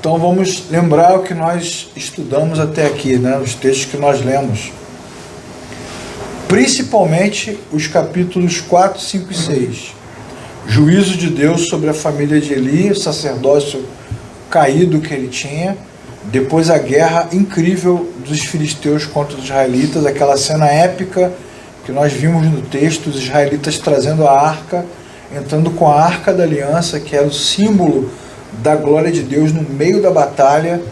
Então vamos lembrar o que nós estudamos até aqui, né? Os textos que nós lemos. Principalmente os capítulos 4, 5 e 6. Juízo de Deus sobre a família de Eli, o sacerdócio caído que ele tinha. Depois a guerra incrível dos filisteus contra os israelitas, aquela cena épica que nós vimos no texto, os israelitas trazendo a arca, entrando com a arca da aliança, que era o símbolo da glória de Deus no meio da batalha,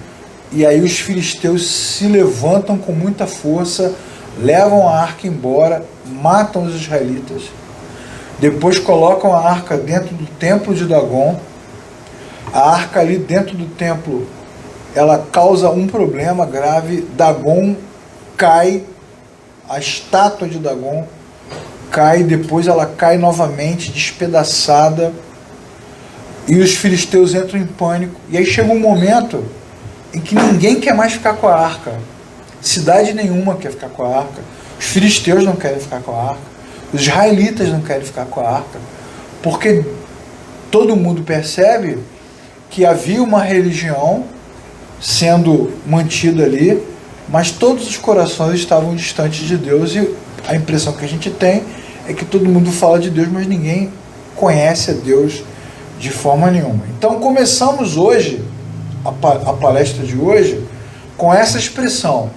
e aí os filisteus se levantam com muita força, levam a arca embora, matam os israelitas, depois colocam a arca dentro do templo de Dagon. A arca ali dentro do templo, ela causa um problema grave, Dagon cai, a estátua de Dagon cai, depois ela cai novamente, despedaçada, e os filisteus entram em pânico, e aí chega um momento em que ninguém quer mais ficar com a arca, cidade nenhuma quer ficar com a arca, os filisteus não querem ficar com a arca, os israelitas não querem ficar com a arca, porque todo mundo percebe que havia uma religião sendo mantida ali, mas todos os corações estavam distantes de Deus, e a impressão que a gente tem é que todo mundo fala de Deus, mas ninguém conhece a Deus de forma nenhuma. Então começamos hoje, a palestra de hoje, com essa expressão,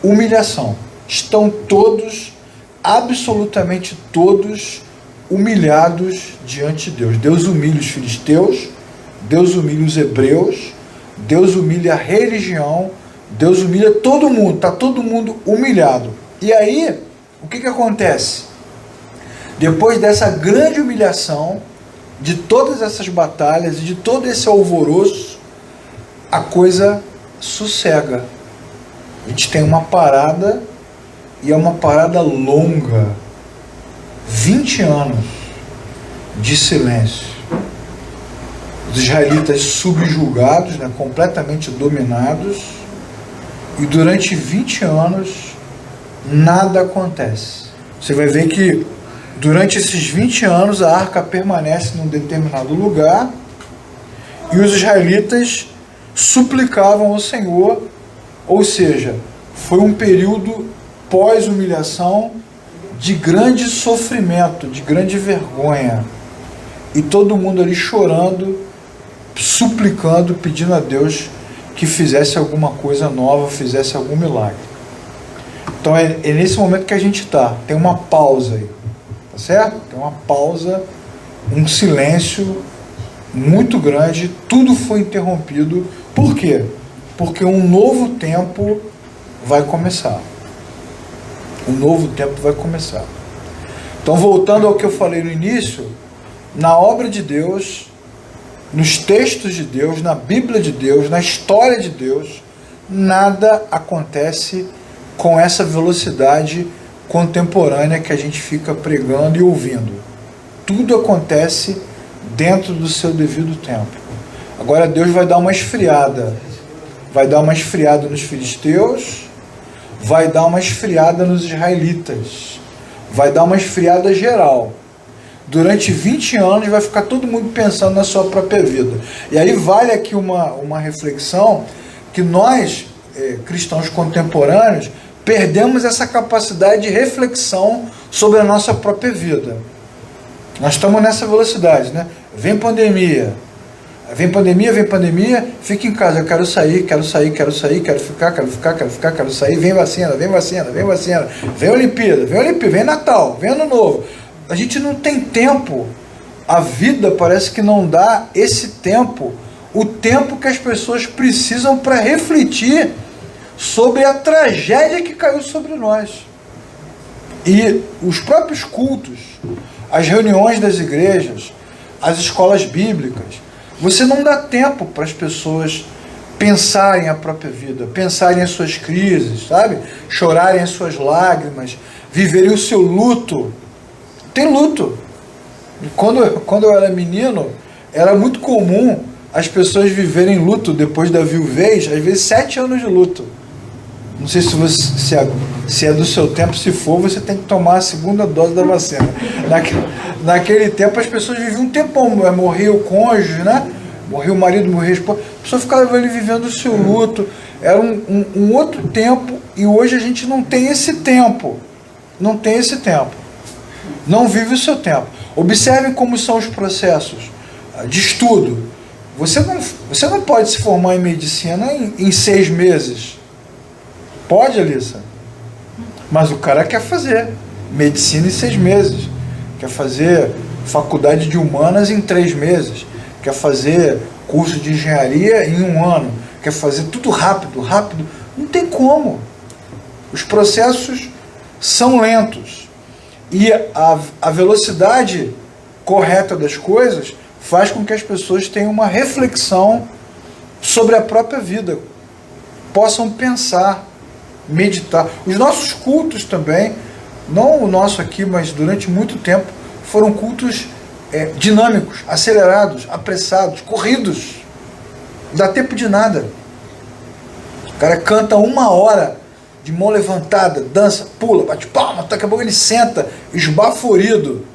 humilhação. Estão todos, absolutamente todos, humilhados diante de Deus. Deus humilha os filisteus, Deus humilha os hebreus, Deus humilha a religião, Deus humilha todo mundo, está todo mundo humilhado. E aí, o que acontece? Depois dessa grande humilhação, de todas essas batalhas e de todo esse alvoroço, a coisa sossega. A gente tem uma parada, e é uma parada longa, 20 anos de silêncio. Os israelitas subjugados, né, completamente dominados, e durante 20 anos nada acontece. Você vai ver que durante esses 20 anos a arca permanece num determinado lugar, e os israelitas suplicavam ao Senhor, ou seja, foi um período pós-humilhação de grande sofrimento, de grande vergonha, e todo mundo ali chorando, suplicando, pedindo a Deus que fizesse alguma coisa nova, fizesse algum milagre. Então é nesse momento que a gente está, tem uma pausa aí, tá certo? Tem uma pausa, um silêncio muito grande, tudo foi interrompido. Por quê? Porque um novo tempo vai começar. Um novo tempo vai começar. Então, voltando ao que eu falei no início, na obra de Deus, nos textos de Deus, na Bíblia de Deus, na história de Deus, nada acontece com essa velocidade contemporânea que a gente fica pregando e ouvindo. Tudo acontece dentro do seu devido tempo. Agora Deus vai dar uma esfriada. Vai dar uma esfriada nos filisteus, vai dar uma esfriada nos israelitas, vai dar uma esfriada geral. Durante 20 anos vai ficar todo mundo pensando na sua própria vida. E aí vale aqui uma reflexão, que nós, cristãos contemporâneos, perdemos essa capacidade de reflexão sobre a nossa própria vida. Nós estamos nessa velocidade, né? Vem pandemia, fica em casa, eu quero sair, quero ficar, quero sair, vem vacina, vem Olimpíada, vem Natal, vem Ano Novo. A gente não tem tempo, a vida parece que não dá esse tempo, o tempo que as pessoas precisam para refletir sobre a tragédia que caiu sobre nós. E os próprios cultos, as reuniões das igrejas, as escolas bíblicas, você não dá tempo para as pessoas pensarem a própria vida, pensarem as suas crises, sabe? Chorarem as suas lágrimas, viverem o seu luto. Tem luto. Quando eu era menino, era muito comum as pessoas viverem luto depois da viuvez, às vezes 7 anos de luto. Não sei se é do seu tempo, se for, você tem que tomar a segunda dose da vacina. Naquele tempo as pessoas viviam um tempão, morria o cônjuge, né? Morria o marido, morria a esposa. pessoa ficava ali vivendo o seu luto. Era um outro tempo, e hoje a gente não tem esse tempo. Não tem esse tempo. Não vive o seu tempo. Observem como são os processos de estudo. Você não pode se formar em medicina em 6 meses. Pode, Alissa? Mas o cara quer fazer medicina em 6 meses. Quer fazer faculdade de humanas em 3 meses. Quer fazer curso de engenharia em 1 ano. Quer fazer tudo rápido, rápido. Não tem como. Os processos são lentos. E a velocidade correta das coisas faz com que as pessoas tenham uma reflexão sobre a própria vida. Possam pensar, meditar. Os nossos cultos também, não o nosso aqui, mas durante muito tempo, foram cultos dinâmicos, acelerados, apressados, corridos. Não dá tempo de nada. O cara canta 1 hora de mão levantada, dança, pula, bate palma, daqui a pouco ele senta, esbaforido,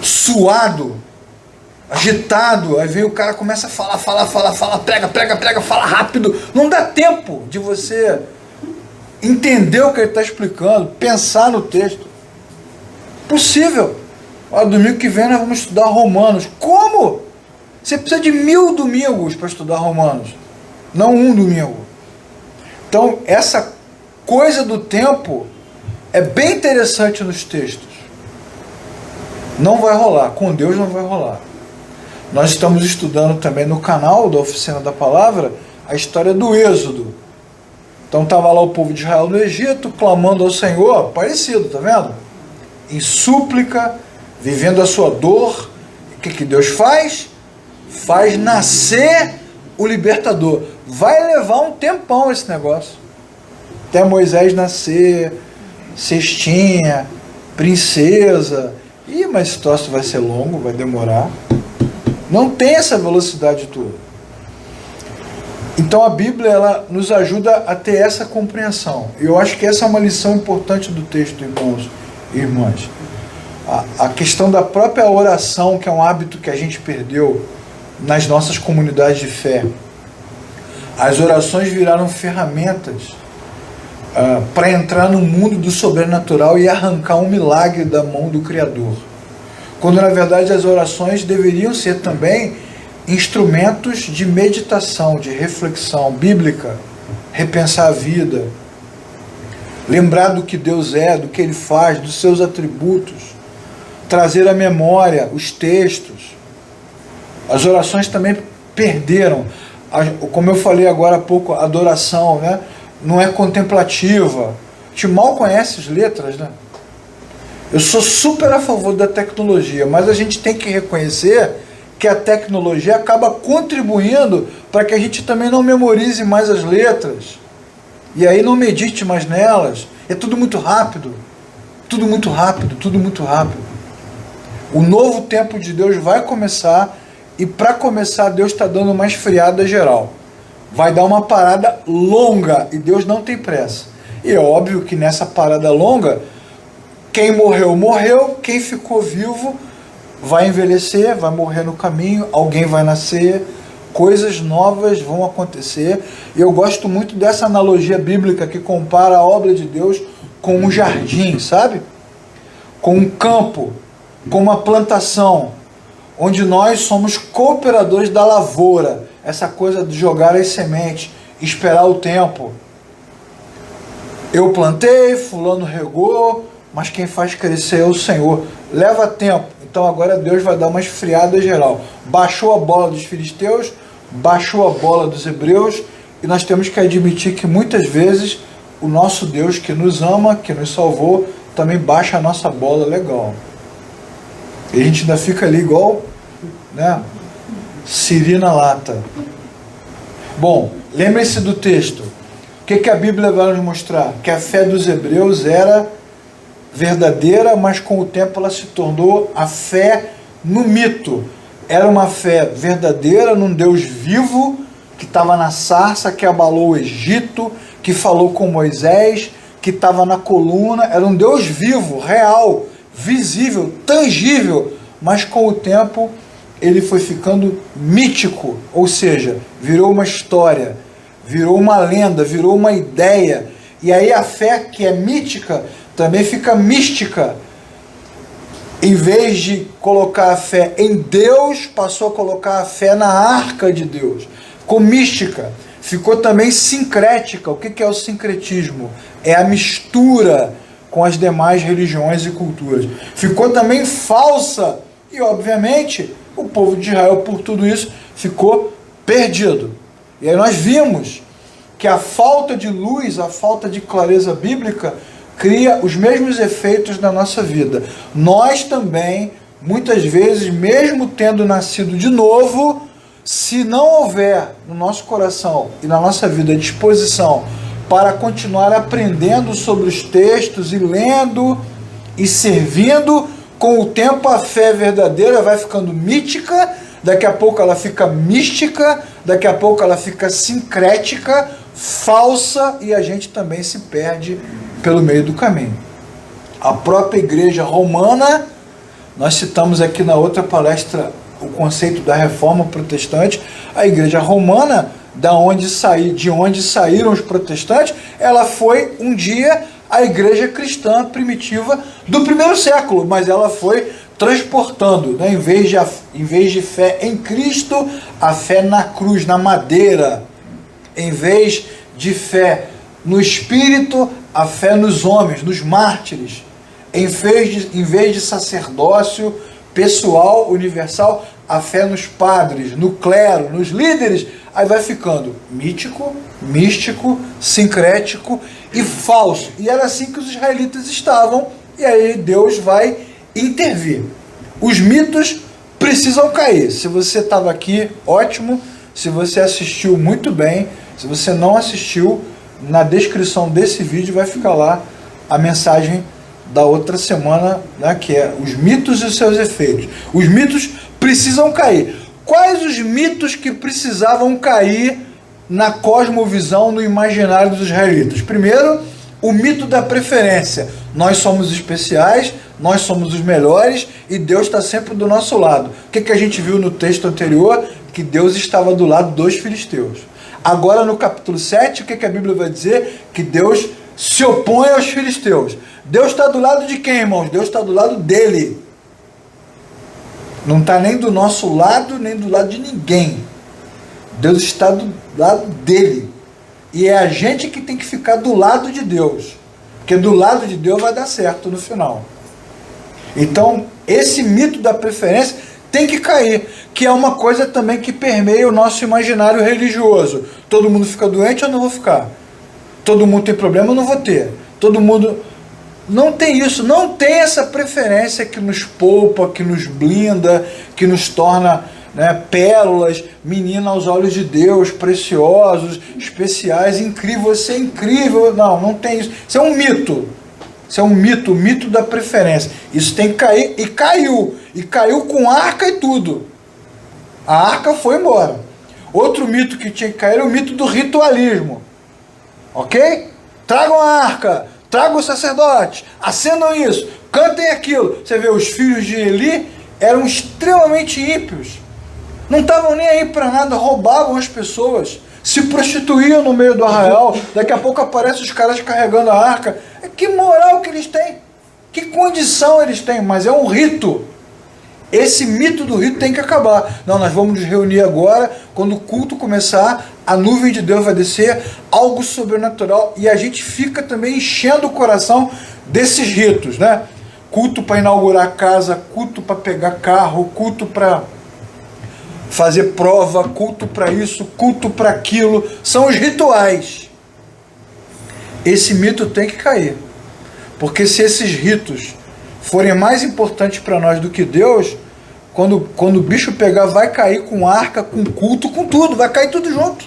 suado, agitado. Aí vem o cara, começa a falar, prega, fala rápido. Não dá tempo de você entender o que ele está explicando, pensar no texto. Possível. Ó, domingo que vem nós vamos estudar Romanos. Como? Você precisa de 1000 domingos para estudar Romanos, não 1 domingo. Então, essa coisa do tempo é bem interessante nos textos. Não vai rolar, com Deus não vai rolar. Nós estamos estudando também no canal da Oficina da Palavra a história do Êxodo. Então estava lá o povo de Israel no Egito, clamando ao Senhor, parecido, tá vendo? Em súplica, vivendo a sua dor. O que Deus faz? Faz nascer o libertador. Vai levar um tempão esse negócio. Até Moisés nascer, cestinha, princesa. Mas esse troço vai ser longo, vai demorar. Não tem essa velocidade toda. Então a Bíblia, ela nos ajuda a ter essa compreensão. E eu acho que essa é uma lição importante do texto, irmãos e irmãs. A questão da própria oração, que é um hábito que a gente perdeu nas nossas comunidades de fé. As orações viraram ferramentas para entrar no mundo do sobrenatural e arrancar um milagre da mão do Criador. Quando na verdade as orações deveriam ser também instrumentos de meditação, de reflexão bíblica, repensar a vida, lembrar do que Deus é, do que Ele faz, dos seus atributos, trazer à memória os textos. As orações também perderam, como eu falei agora há pouco, a adoração, né? Não é contemplativa. A gente mal conhece as letras, né? Eu sou super a favor da tecnologia, mas a gente tem que reconhecer que a tecnologia acaba contribuindo para que a gente também não memorize mais as letras. E aí não medite mais nelas. É tudo muito rápido. Tudo muito rápido, tudo muito rápido. O novo tempo de Deus vai começar, e para começar Deus está dando uma esfriada geral. Vai dar uma parada longa, e Deus não tem pressa. E é óbvio que nessa parada longa, quem morreu, morreu. Quem ficou vivo vai envelhecer, vai morrer no caminho, alguém vai nascer, coisas novas vão acontecer. E eu gosto muito dessa analogia bíblica que compara a obra de Deus com um jardim, sabe? Com um campo, com uma plantação, onde nós somos cooperadores da lavoura. Essa coisa de jogar as sementes, esperar o tempo. Eu plantei, fulano regou, mas quem faz crescer é o Senhor. Leva tempo. Então agora Deus vai dar uma esfriada geral. Baixou a bola dos filisteus, baixou a bola dos hebreus, e nós temos que admitir que muitas vezes o nosso Deus, que nos ama, que nos salvou, também baixa a nossa bola legal. E a gente ainda fica ali igual, né, siri na lata. Bom, lembrem-se do texto. O que a Bíblia vai nos mostrar? Que a fé dos hebreus era verdadeira, mas com o tempo ela se tornou a fé no mito. Era uma fé verdadeira num Deus vivo, que estava na sarça, que abalou o Egito, que falou com Moisés, que estava na coluna. Era um Deus vivo, real, visível, tangível, mas com o tempo ele foi ficando mítico, ou seja, virou uma história, virou uma lenda, virou uma ideia. E aí a fé que é mítica também fica mística. Em vez de colocar a fé em Deus, passou a colocar a fé na arca de Deus. Ficou mística. Ficou também sincrética. O que é o sincretismo? É a mistura com as demais religiões e culturas. Ficou também falsa. E, obviamente, o povo de Israel, por tudo isso, ficou perdido. E aí nós vimos que a falta de luz, a falta de clareza bíblica, cria os mesmos efeitos na nossa vida. Nós também, muitas vezes, mesmo tendo nascido de novo, se não houver no nosso coração e na nossa vida disposição para continuar aprendendo sobre os textos e lendo e servindo, com o tempo a fé verdadeira vai ficando mítica, daqui a pouco ela fica mística, daqui a pouco ela fica sincrética, falsa, e a gente também se perde pelo meio do caminho. A própria igreja romana, nós citamos aqui na outra palestra o conceito da reforma protestante, a igreja romana, de onde saíram os protestantes, ela foi um dia a igreja cristã primitiva do primeiro século, mas ela foi transportando, né? Em vez de fé em Cristo, a fé na cruz, na madeira. Em vez de fé no Espírito, a fé nos homens, nos mártires. Em vez de sacerdócio pessoal, universal, a fé nos padres, no clero, nos líderes. Aí vai ficando mítico, místico, sincrético e falso. E era assim que os israelitas estavam, e aí Deus vai intervir. Os mitos precisam cair. Se você estava aqui, ótimo. Se você assistiu, muito bem. Se você não assistiu, na descrição desse vídeo vai ficar lá a mensagem da outra semana, né, que é os mitos e os seus efeitos. Os mitos precisam cair. Quais os mitos que precisavam cair na cosmovisão, no imaginário dos israelitas? Primeiro, o mito da preferência. Nós somos especiais, nós somos os melhores e Deus está sempre do nosso lado. O que a gente viu no texto anterior? Que Deus estava do lado dos filisteus. Agora no capítulo 7, o que a Bíblia vai dizer? Que Deus se opõe aos filisteus. Deus está do lado de quem, irmãos? Deus está do lado dele. Não está nem do nosso lado, nem do lado de ninguém. Deus está do lado dele. E é a gente que tem que ficar do lado de Deus. Porque do lado de Deus vai dar certo no final. Então, esse mito da preferência tem que cair. Que é uma coisa também que permeia o nosso imaginário religioso. Todo mundo fica doente, eu não vou ficar. Todo mundo tem problema, eu não vou ter. Todo mundo... Não tem isso, não tem essa preferência que nos poupa, que nos blinda, que nos torna, né, pérolas, menina aos olhos de Deus, preciosos, especiais, incrível, você é incrível. Não, não tem isso. Isso é um mito. Isso é um mito, o mito da preferência. Isso tem que cair, e caiu. E caiu com arca e tudo. A arca foi embora. Outro mito que tinha que cair é o mito do ritualismo. Ok? Tragam a arca. Tragam os sacerdotes, acendam isso, cantem aquilo. Você vê, os filhos de Eli eram extremamente ímpios. Não estavam nem aí para nada, roubavam as pessoas, se prostituíam no meio do arraial. Daqui a pouco aparecem os caras carregando a arca. Que moral que eles têm, que condição eles têm, mas é um rito. Esse mito do rito tem que acabar. Não, nós vamos nos reunir agora, quando o culto começar, a nuvem de Deus vai descer, algo sobrenatural, e a gente fica também enchendo o coração desses ritos, né? Culto para inaugurar casa, culto para pegar carro, culto para fazer prova, culto para isso, culto para aquilo. São os rituais. Esse mito tem que cair. Porque se esses ritos forem mais importantes para nós do que Deus, quando o bicho pegar, vai cair com arca, com culto, com tudo, vai cair tudo junto.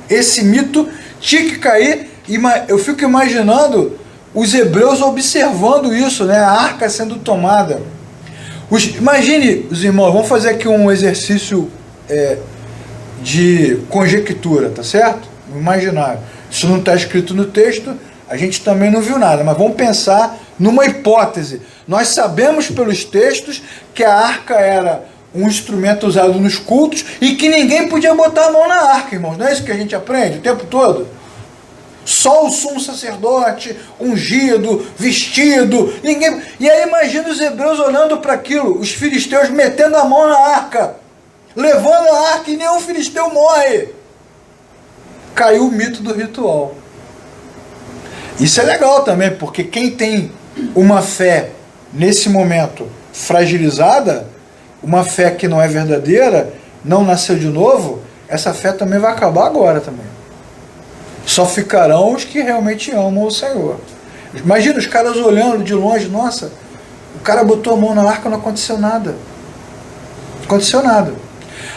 Esse mito tinha que cair. Eu fico imaginando os hebreus observando isso, né? A arca sendo tomada. Imagine, os irmãos, vamos fazer aqui um exercício de conjectura, tá certo? Imaginário. Isso não está escrito no texto, a gente também não viu nada, mas vamos pensar numa hipótese. Nós sabemos pelos textos que a arca era um instrumento usado nos cultos e que ninguém podia botar a mão na arca, irmãos. Não é isso que a gente aprende o tempo todo? Só o sumo sacerdote, ungido, vestido, ninguém. E aí imagina os hebreus olhando para aquilo, os filisteus metendo a mão na arca, levando a arca e nenhum filisteu morre. Caiu o mito do ritual. Isso é legal também, porque quem tem uma fé nesse momento fragilizada, uma fé que não é verdadeira, não nasceu de novo, essa fé também vai acabar agora também. Só ficarão os que realmente amam o Senhor. Imagina os caras olhando de longe, nossa, o cara botou a mão na arca e não aconteceu nada. Não aconteceu nada.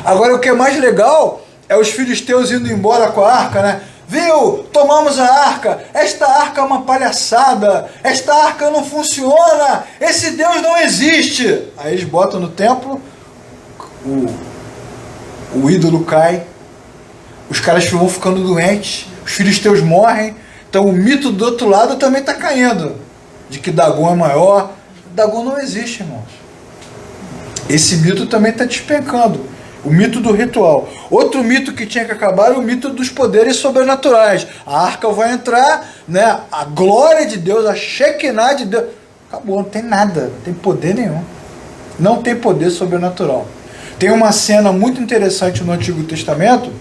Agora o que é mais legal é os filisteus indo embora com a arca, né? Viu? Tomamos a arca. Esta arca é uma palhaçada. Esta arca não funciona. Esse Deus não existe. Aí eles botam no templo, o ídolo cai, os caras vão ficando doentes, os filisteus morrem. Então o mito do outro lado também está caindo, de que Dagon é maior. Dagon não existe, irmãos. Esse mito também está despencando. O mito do ritual. Outro mito que tinha que acabar é o mito dos poderes sobrenaturais. A arca vai entrar, né? A glória de Deus, a Shekinah de Deus. Acabou, não tem nada, não tem poder nenhum. Não tem poder sobrenatural. Tem uma cena muito interessante no Antigo Testamento.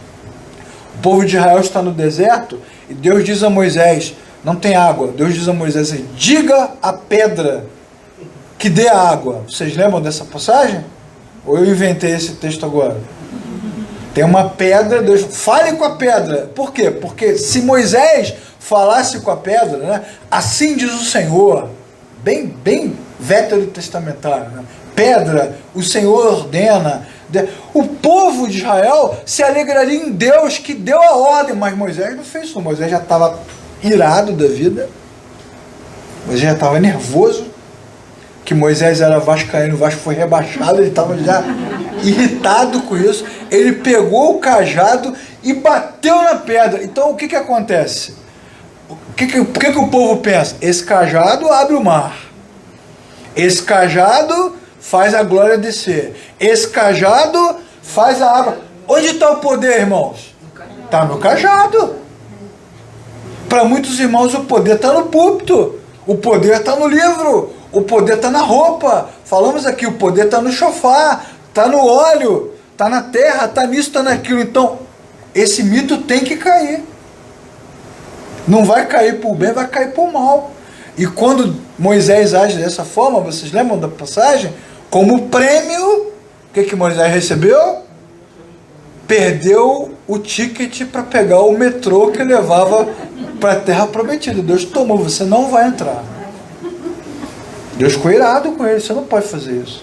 O povo de Israel está no deserto e Deus diz a Moisés, não tem água. Deus diz a Moisés assim, diga a pedra que dê a água. Vocês lembram dessa passagem? Ou eu inventei esse texto agora? Tem uma pedra, Deus fale com a pedra. Por quê? Porque se Moisés falasse com a pedra, né, assim diz o Senhor, bem veterotestamentário, né? Pedra, o Senhor ordena. O povo de Israel se alegraria em Deus que deu a ordem, mas Moisés não fez isso. Moisés já estava irado da vida, Moisés já estava nervoso, que Moisés era vascaíno, o Vasco foi rebaixado, ele estava já irritado com isso. Ele pegou o cajado e bateu na pedra. Então o que acontece? O que o povo pensa? Esse cajado abre o mar, esse cajado faz a glória descer, esse cajado faz a água. Onde está o poder, irmãos? Está no cajado. Para muitos irmãos o poder está no púlpito, o poder está no livro, o poder está na roupa. Falamos aqui, o poder está no chofar, está no óleo, está na terra, está nisso, está naquilo. Então, esse mito tem que cair. Não vai cair para o bem, vai cair para o mal. E quando Moisés age dessa forma, vocês lembram da passagem? Como prêmio, o que Moisés recebeu? Perdeu o ticket para pegar o metrô que levava para a terra prometida. Deus tomou, você não vai entrar. Deus ficou irado com ele, você não pode fazer isso.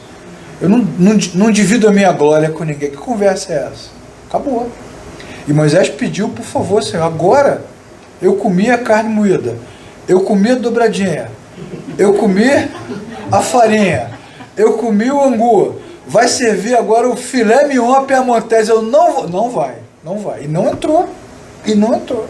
Eu não divido a minha glória com ninguém. Que conversa é essa? Acabou. E Moisés pediu, por favor, Senhor, agora eu comi a carne moída, eu comi a dobradinha, eu comi a farinha, eu comi o angu, vai servir agora o filé mignon à piamontese. Eu não vou. Não vai. E não entrou.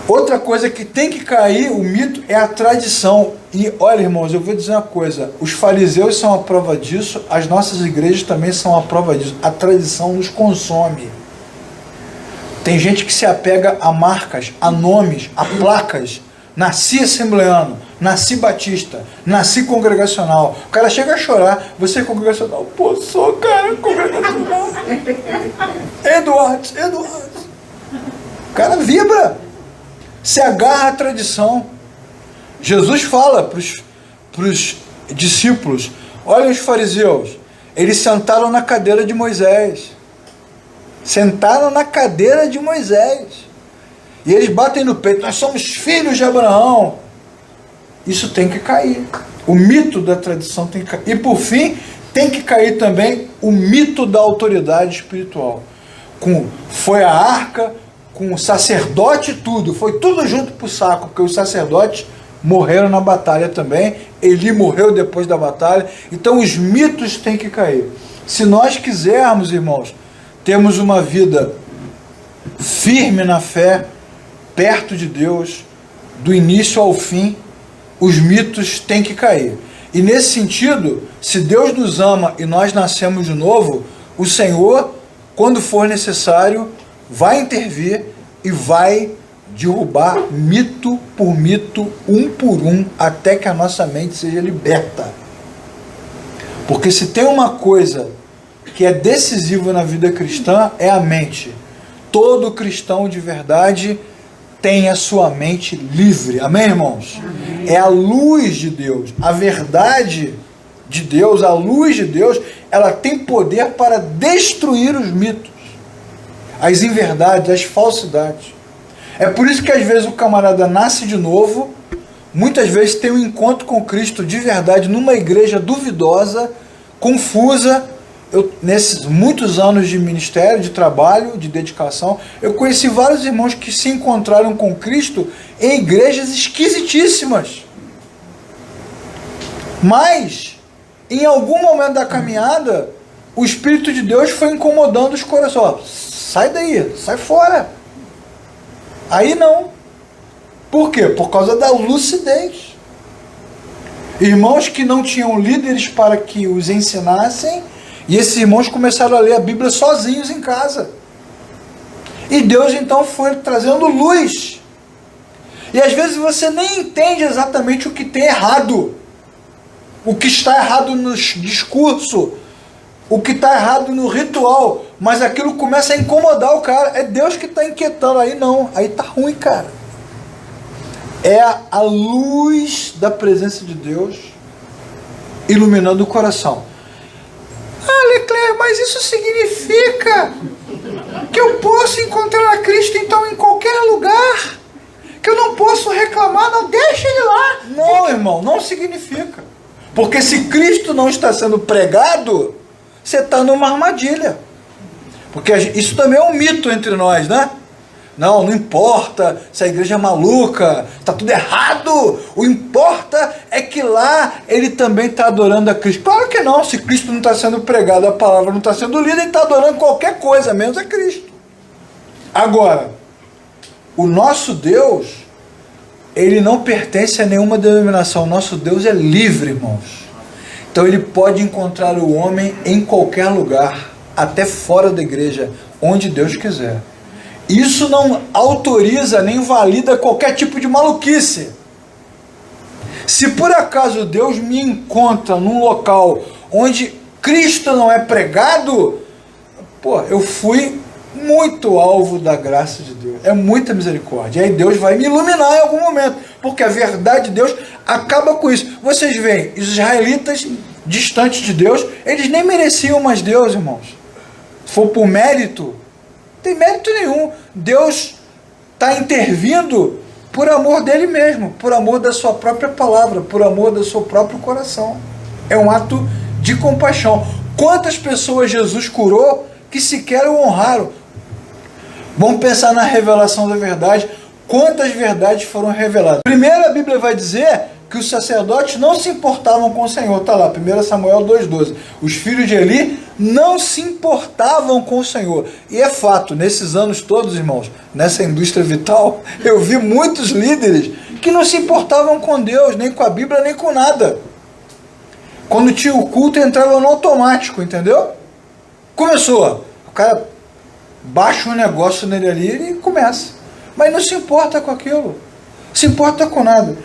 Outra coisa que tem que cair, o mito, é a tradição. E olha, irmãos, eu vou dizer uma coisa, os fariseus são a prova disso, as nossas igrejas também são a prova disso. A tradição nos consome. Tem gente que se apega a marcas, a nomes, a placas. Nasci assembleano, nasci batista, nasci congregacional. O cara chega a chorar, você é congregacional? Pô, sou, cara, congregacional. Eduardo. O cara vibra. Se agarra à tradição. Jesus fala para os discípulos, olha os fariseus, eles sentaram na cadeira de Moisés. Sentaram na cadeira de Moisés. E eles batem no peito, nós somos filhos de Abraão. Isso tem que cair. O mito da tradição tem que cair. E por fim, tem que cair também o mito da autoridade espiritual. Foi a arca, com o sacerdote e tudo. Foi tudo junto para o saco, porque os sacerdotes morreram na batalha também. Eli morreu depois da batalha. Então os mitos têm que cair. Se nós quisermos, irmãos, termos uma vida firme na fé, perto de Deus, do início ao fim, os mitos têm que cair. E nesse sentido, se Deus nos ama e nós nascemos de novo, o Senhor, quando for necessário, vai intervir e vai derrubar mito por mito, um por um, até que a nossa mente seja liberta. Porque se tem uma coisa que é decisiva na vida cristã, é a mente. Todo cristão de verdade tem a sua mente livre. Amém, irmãos? Amém. É a luz de Deus, a verdade de Deus, a luz de Deus, ela tem poder para destruir os mitos, as inverdades, as falsidades. É por isso que às vezes o camarada nasce de novo, muitas vezes tem um encontro com Cristo de verdade numa igreja duvidosa, confusa. Nesses muitos anos de ministério, de trabalho, de dedicação, eu conheci vários irmãos que se encontraram com Cristo em igrejas esquisitíssimas. Mas, em algum momento da caminhada, o Espírito de Deus foi incomodando os corações. Ó, sai daí, sai fora. Aí não. Por quê? Por causa da lucidez. Irmãos que não tinham líderes para que os ensinassem, e esses irmãos começaram a ler a Bíblia sozinhos em casa. E Deus então foi trazendo luz. E às vezes você nem entende exatamente o que tem errado. O que está errado no discurso. O que está errado no ritual. Mas aquilo começa a incomodar o cara. É Deus que está inquietando. Aí não. Aí está ruim, cara. É a luz da presença de Deus iluminando o coração. Ah, Leclerc, mas isso significa que eu posso encontrar a Cristo então em qualquer lugar? Que eu não posso reclamar? Não, deixa ele lá. Não, irmão, não significa. Porque se Cristo não está sendo pregado, você está numa armadilha. Porque isso também é um mito entre nós, né? Não importa se a igreja é maluca, está tudo errado. O importa é que lá ele também está adorando a Cristo. Claro que não, se Cristo não está sendo pregado, a palavra não está sendo lida, ele está adorando qualquer coisa, menos a Cristo. Agora, o nosso Deus, ele não pertence a nenhuma denominação. O nosso Deus é livre, irmãos. Então ele pode encontrar o homem em qualquer lugar, até fora da igreja, onde Deus quiser. Isso não autoriza nem valida qualquer tipo de maluquice. Se por acaso Deus me encontra num local onde Cristo não é pregado, eu fui muito alvo da graça de Deus. É muita misericórdia. E aí Deus vai me iluminar em algum momento, porque a verdade de Deus acaba com isso. Vocês veem, os israelitas distantes de Deus, eles nem mereciam mais Deus, irmãos. Se for por mérito, não tem mérito nenhum. Deus está intervindo por amor dele mesmo, por amor da sua própria palavra, por amor do seu próprio coração. É um ato de compaixão. Quantas pessoas Jesus curou que sequer o honraram? Vamos pensar na revelação da verdade. Quantas verdades foram reveladas? Primeiro a Bíblia vai dizer que os sacerdotes não se importavam com o Senhor. Está lá, 1 Samuel 2,12. Os filhos de Eli não se importavam com o Senhor. E é fato, nesses anos todos, irmãos, nessa indústria vital, eu vi muitos líderes que não se importavam com Deus, nem com a Bíblia, nem com nada. Quando tinha o culto, entrava no automático, entendeu? Começou. O cara baixa um negócio nele ali e começa. Mas não se importa com aquilo. Se importa com nada.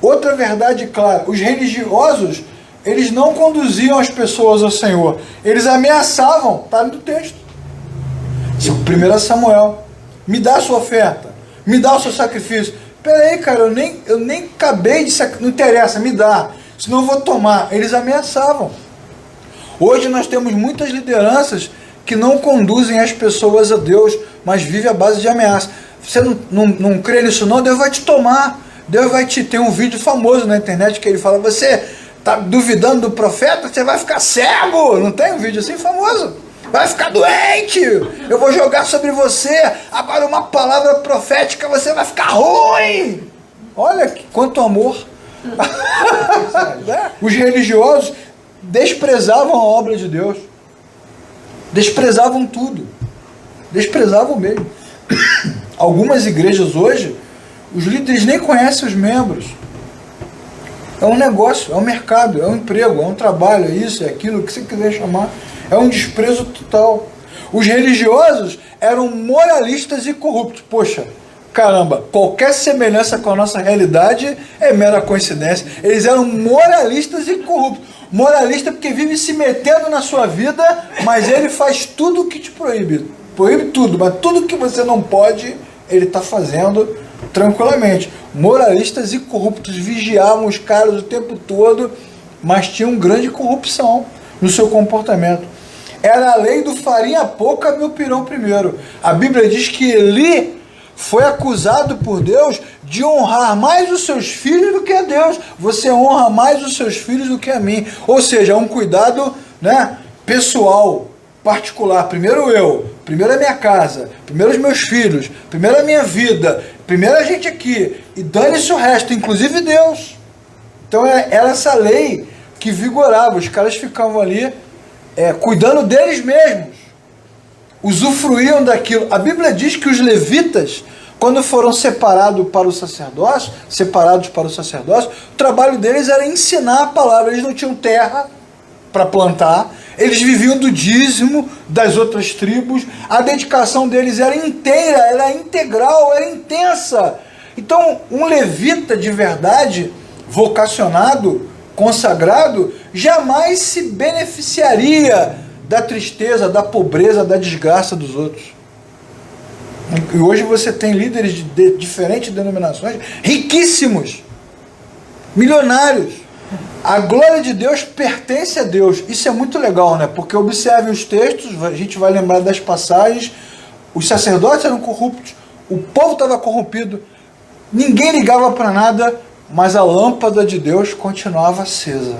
Outra verdade clara, os religiosos, eles não conduziam as pessoas ao Senhor. Eles ameaçavam, está no texto. 1 Samuel, me dá a sua oferta, me dá o seu sacrifício. Peraí, cara, eu nem acabei de sacrificar, não interessa, me dá, senão eu vou tomar. Eles ameaçavam. Hoje nós temos muitas lideranças que não conduzem as pessoas a Deus, mas vivem à base de ameaça. Você não crê nisso não? Deus vai te tomar. Deus vai te... Tem um vídeo famoso na internet que ele fala, você está duvidando do profeta, você vai ficar cego. Não tem um vídeo assim famoso? Vai ficar doente, eu vou jogar sobre você, agora uma palavra profética, você vai ficar ruim. Olha quanto amor. Os religiosos desprezavam a obra de Deus. Desprezavam tudo. Desprezavam mesmo. Algumas igrejas hoje, os líderes nem conhecem os membros. É um negócio, é um mercado, é um emprego, é um trabalho, é isso, é aquilo, o que você quiser chamar. É um desprezo total. Os religiosos eram moralistas e corruptos. Poxa, caramba, qualquer semelhança com a nossa realidade é mera coincidência. Eles eram moralistas e corruptos. Moralista porque vive se metendo na sua vida, mas ele faz tudo o que te proíbe. Proíbe tudo, mas tudo que você não pode, ele está fazendo tranquilamente. Moralistas e corruptos vigiavam os caras o tempo todo, mas tinham grande corrupção no seu comportamento. Era a lei do farinha pouca, meu pirão primeiro. A Bíblia diz que Eli foi acusado por Deus de honrar mais os seus filhos do que a Deus. Você honra mais os seus filhos do que a mim. Ou seja, é um cuidado, né, pessoal, particular. Primeiro eu, primeiro a minha casa, primeiro os meus filhos, primeiro a minha vida, primeiro a gente aqui. E dane-se o resto, inclusive Deus. Então era essa lei que vigorava. Os caras ficavam ali cuidando deles mesmos. Usufruíam daquilo. A Bíblia diz que os levitas, quando foram separados para o sacerdócio, o trabalho deles era ensinar a palavra. Eles não tinham terra para plantar, eles viviam do dízimo das outras tribos, a dedicação deles era inteira, era integral, era intensa. Então, um levita de verdade, vocacionado, consagrado, jamais se beneficiaria da tristeza, da pobreza, da desgraça dos outros. E hoje você tem líderes de diferentes denominações, riquíssimos, milionários. A glória de Deus pertence a Deus. Isso é muito legal, né? Porque observe os textos, a gente vai lembrar das passagens, os sacerdotes eram corruptos, o povo estava corrompido, ninguém ligava para nada, mas a lâmpada de Deus continuava acesa.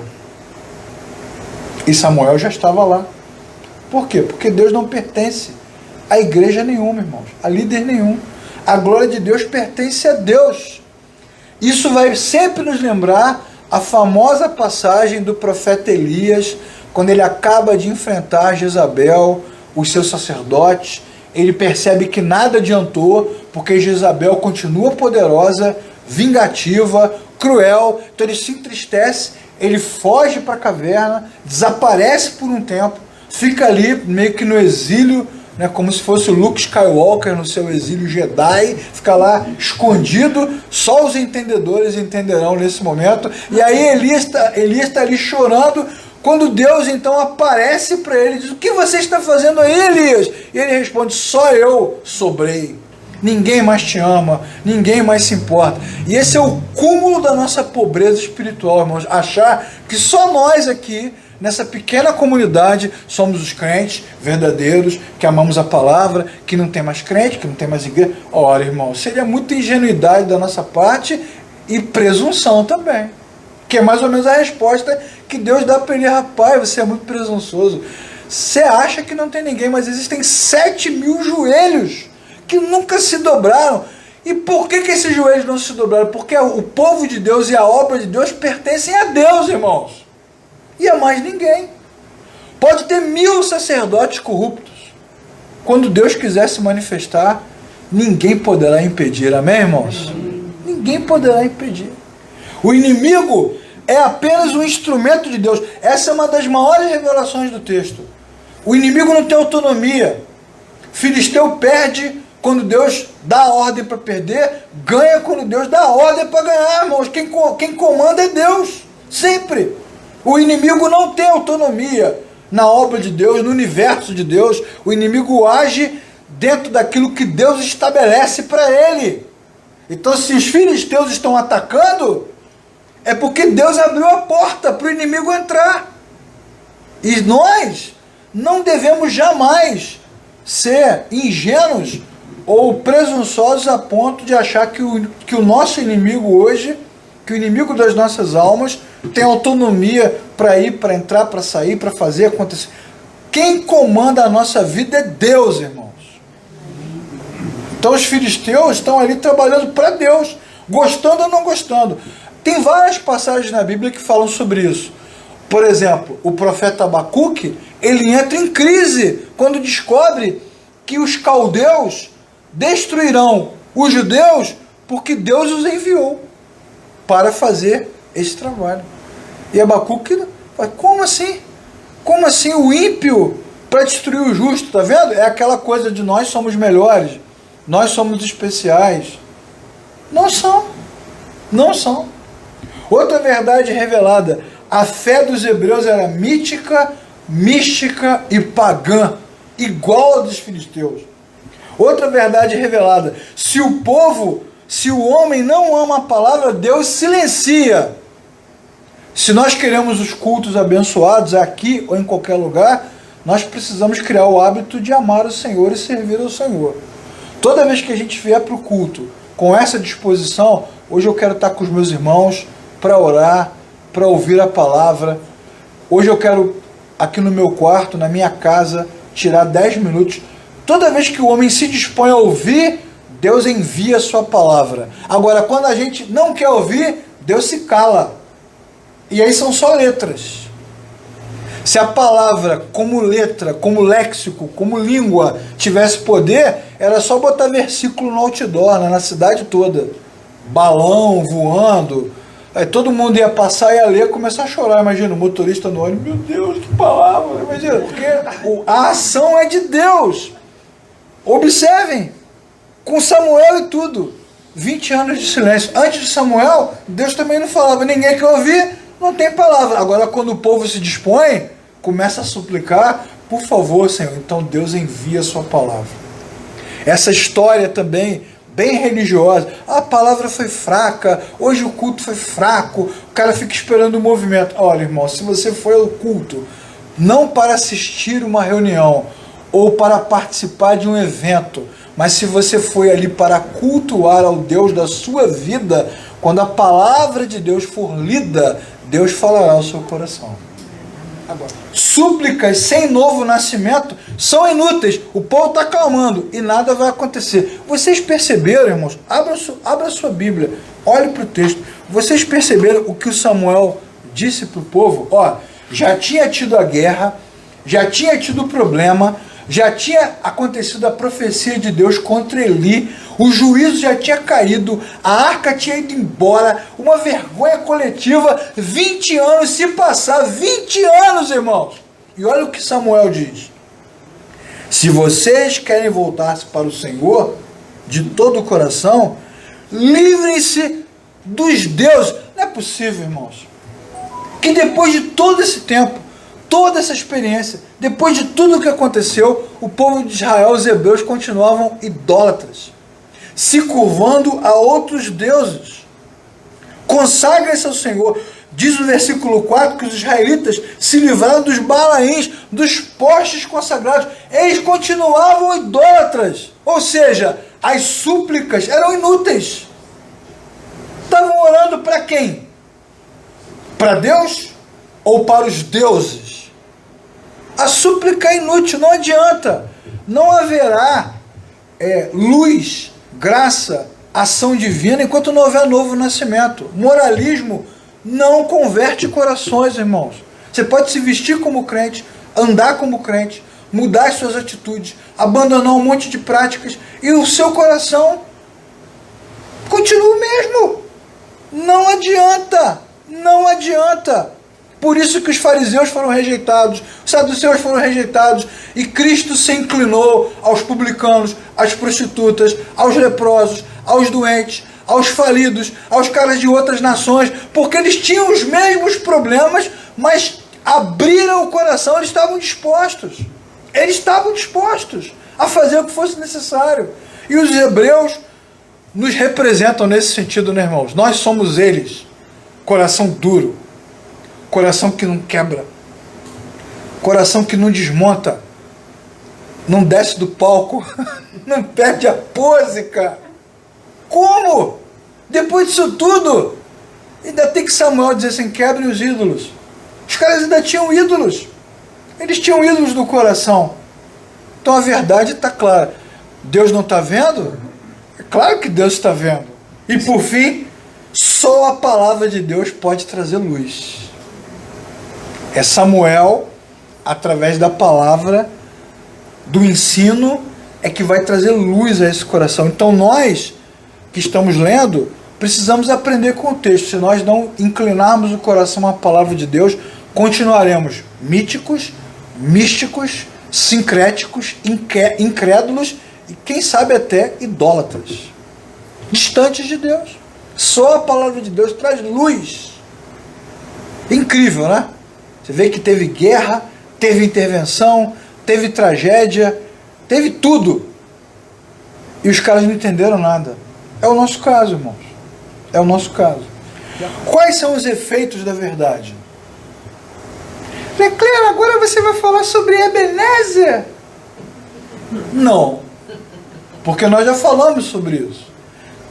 E Samuel já estava lá. Por quê? Porque Deus não pertence a igreja nenhuma, irmãos, a líder nenhum. A glória de Deus pertence a Deus. Isso vai sempre nos lembrar a famosa passagem do profeta Elias, quando ele acaba de enfrentar Jezabel, os seus sacerdotes. Ele percebe que nada adiantou, porque Jezabel continua poderosa, vingativa, cruel. Então ele se entristece, ele foge para a caverna, desaparece por um tempo, fica ali meio que no exílio, né, como se fosse o Luke Skywalker no seu exílio Jedi, fica lá escondido, só os entendedores entenderão nesse momento. E aí Elias está ali chorando, quando Deus então aparece para ele e diz: o que você está fazendo aí, Elias? E ele responde: só eu sobrei, ninguém mais te ama, ninguém mais se importa. E esse é o cúmulo da nossa pobreza espiritual, irmãos, achar que só nós aqui, nessa pequena comunidade, somos os crentes verdadeiros, que amamos a palavra, que não tem mais crente, que não tem mais igreja. Ora, irmão, seria muita ingenuidade da nossa parte e presunção também. Que é mais ou menos a resposta que Deus dá para ele: rapaz, você é muito presunçoso. Você acha que não tem ninguém, mas existem 7.000 joelhos que nunca se dobraram. E por que esses joelhos não se dobraram? Porque o povo de Deus e a obra de Deus pertencem a Deus, irmãos. E a mais ninguém. Pode ter 1.000 sacerdotes corruptos. Quando Deus quiser se manifestar, ninguém poderá impedir. Amém, irmãos? Ninguém poderá impedir. O inimigo é apenas um instrumento de Deus. Essa é uma das maiores revelações do texto. O inimigo não tem autonomia. Filisteu perde quando Deus dá a ordem para perder, ganha quando Deus dá a ordem para ganhar, irmãos. Quem comanda é Deus, sempre. O inimigo não tem autonomia na obra de Deus, no universo de Deus. O inimigo age dentro daquilo que Deus estabelece para ele. Então, se os filisteus estão atacando, é porque Deus abriu a porta para o inimigo entrar. E nós não devemos jamais ser ingênuos ou presunçosos a ponto de achar que o nosso inimigo hoje, que o inimigo das nossas almas, tem autonomia para ir, para entrar, para sair, para fazer acontecer. Quem comanda a nossa vida é Deus, irmãos. Então os filisteus estão ali trabalhando para Deus, gostando ou não gostando. Tem várias passagens na Bíblia que falam sobre isso. Por exemplo, o profeta Abacuque, ele entra em crise quando descobre que os caldeus destruirão os judeus porque Deus os enviou para fazer esse trabalho. E Abacuque fala, como assim? Como assim o ímpio para destruir o justo? Está vendo? É aquela coisa de nós somos melhores, nós somos especiais. Não são. Não são. Outra verdade revelada, a fé dos hebreus era mítica, mística e pagã, igual a dos filisteus. Outra verdade revelada, se o homem não ama a palavra, Deus silencia. Se nós queremos os cultos abençoados aqui ou em qualquer lugar, nós precisamos criar o hábito de amar o Senhor e servir ao Senhor. Toda vez que a gente vier para o culto com essa disposição, hoje eu quero estar com os meus irmãos para orar, para ouvir a palavra. Hoje eu quero, aqui no meu quarto, na minha casa, tirar 10 minutos. Toda vez que o homem se dispõe a ouvir, Deus envia a sua palavra. Agora, quando a gente não quer ouvir, Deus se cala. E aí são só letras. Se a palavra, como letra, como léxico, como língua, tivesse poder, era só botar versículo no outdoor, na cidade toda. Balão voando. Aí todo mundo ia passar, ia ler, começar a chorar. Imagina, o motorista no ônibus, meu Deus, que palavra. Imagina, porque a ação é de Deus. Observem, com Samuel e tudo. 20 anos de silêncio. Antes de Samuel, Deus também não falava. Ninguém quer ouvir, não tem palavra. Agora, quando o povo se dispõe, começa a suplicar, por favor, Senhor. Então Deus envia a sua palavra. Essa história também, bem religiosa. A palavra foi fraca, hoje o culto foi fraco, o cara fica esperando o movimento. Olha, irmão, se você foi ao culto, não para assistir uma reunião, ou para participar de um evento, mas se você foi ali para cultuar ao Deus da sua vida, quando a palavra de Deus for lida, Deus falará ao seu coração. Agora, súplicas sem novo nascimento são inúteis. O povo está clamando e nada vai acontecer. Vocês perceberam, irmãos? Abra a sua Bíblia, olhe para o texto. Vocês perceberam o que o Samuel disse para o povo? Ó, já tinha tido a guerra, já tinha tido o problema, já tinha acontecido a profecia de Deus contra Eli, o juízo já tinha caído, a arca tinha ido embora, uma vergonha coletiva, 20 anos se passar, 20 anos, irmãos. E olha o que Samuel diz: se vocês querem voltar-se para o Senhor de todo o coração, livrem-se dos deuses. Não é possível, irmãos, que depois de todo esse tempo, toda essa experiência, depois de tudo o que aconteceu, o povo de Israel, os hebreus, continuavam idólatras, se curvando a outros deuses. Consagrem-se ao Senhor. Diz o versículo 4 que os israelitas se livraram dos balaíns, dos postes consagrados. Eles continuavam idólatras. Ou seja, as súplicas eram inúteis. Estavam orando para quem? Para Deus ou para os deuses? A súplica é inútil, não adianta. Não haverá luz, graça, ação divina enquanto não houver novo nascimento. Moralismo não converte corações, irmãos. Você pode se vestir como crente, andar como crente, mudar as suas atitudes, abandonar um monte de práticas e o seu coração continua o mesmo. Não adianta, não adianta. Por isso que os fariseus foram rejeitados, os saduceus foram rejeitados, e Cristo se inclinou aos publicanos, às prostitutas, aos leprosos, aos doentes, aos falidos, aos caras de outras nações, porque eles tinham os mesmos problemas, mas abriram o coração, eles estavam dispostos a fazer o que fosse necessário. E os hebreus nos representam nesse sentido, né, irmãos? Nós somos eles, coração duro, coração que não quebra, coração que não desmonta, não desce do palco, não perde a pose, cara. Como? Depois disso tudo, ainda tem que Samuel dizer assim, quebrem os ídolos. Os caras ainda tinham ídolos. Eles tinham ídolos no coração. Então a verdade está clara. Deus não está vendo? É claro que Deus está vendo. E por fim, só a palavra de Deus pode trazer luz. É Samuel, através da palavra, do ensino, é que vai trazer luz a esse coração. Então nós, que estamos lendo, precisamos aprender com o texto. Se nós não inclinarmos o coração à palavra de Deus, continuaremos míticos, místicos, sincréticos, incrédulos e quem sabe até idólatras, distantes de Deus. Só a palavra de Deus traz luz. Incrível, né? Você vê que teve guerra, teve intervenção, teve tragédia, teve tudo. E os caras não entenderam nada. É o nosso caso, irmãos. É o nosso caso. Quais são os efeitos da verdade? Leclerc, agora você vai falar sobre Ebenezer? Não. Porque nós já falamos sobre isso.